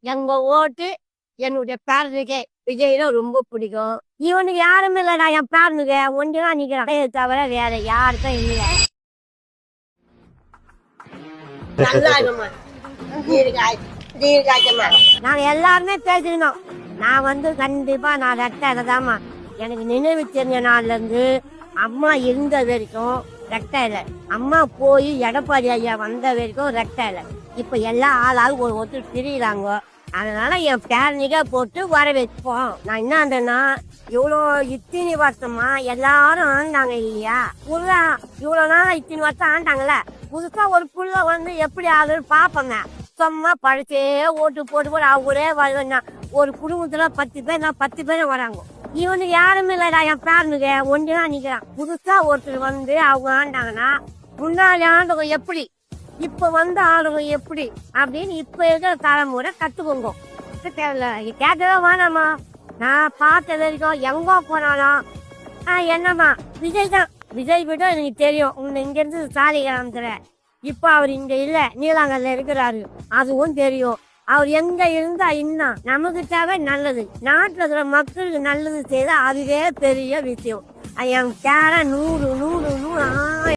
எங்க ஓட்டு என்னுடைய பேரனுக்கே விஜய்னா ரொம்ப பிடிக்கும். இவனுக்கு யாருமே இல்லடா, என் பேரனுக்கு ஒன்றுதான் நிக்கிறான். இதை தவிர வேற யாருக்கும் இல்ல. நாங்க எல்லாருமே பேசிக்கணும். நான் கண்டிப்பா நான் ரெட்டை இலைதாம்மா. எனக்கு நினைவு தெரிஞ்ச நாள்ல இருந்து அம்மா இருந்த வரைக்கும் ரெட்டை இலை. அம்மா போய் எடப்பாடி ஐயா வந்த வரைக்கும் ரெட்டை இலை. இப்ப எல்லா ஆளாலும் ஒருத்தர் திரியிறாங்க. அதனால என் பேரனிக்கா போட்டு வர வைப்போம். நான் என்னன்னா, இவ்வளோ இத்தனை வருஷமா எல்லாரும் ஆண்டாங்க இல்லையா, புதுசா இவ்வளவு நாள் இத்தனை வருஷம் ஆண்டாங்கல்ல, புதுசா ஒரு புள்ள எப்படி ஆளுன்னு பாப்பங்க. சும்மா படிச்சே ஓட்டு போட்டு போட்டு அவரே வருவேன்னா ஒரு குடும்பத்துல 10 பேர் 10 பேரும் வராங்க. இவனுக்கு யாருமே இல்லடா, என் பேரனுக்கு ஒன்றுதான் நிக்கிறான். புதுசா ஒருத்தர் அவங்க ஆண்டாங்கன்னா முன்னாடி ஆண்டவங்க எப்படி, இப்ப ஆளுங்க எப்படி அப்படின்னு இப்ப இருக்கிற தலைமுறை கத்துக்கோங்க. தேவையில்ல கேட்கவே வேணாமா. நான் பார்த்த வரைக்கும் எங்க போனாலும் என்னம்மா விஜய் தான். விஜய் விட எனக்கு தெரியும். இங்க இருந்து சாலை கிராமத்துல இப்ப அவர் இங்க இல்ல, நீலாங்கல்ல இருக்கிறாரு, அதுவும் தெரியும். அவர் எங்க இருந்தா இன்னும் நமக்கு தேவை நல்லது, நாட்டுல இருக்கிற மக்களுக்கு நல்லது செய்த அதுவே பெரிய விஷயம். என் கேர 100 100 100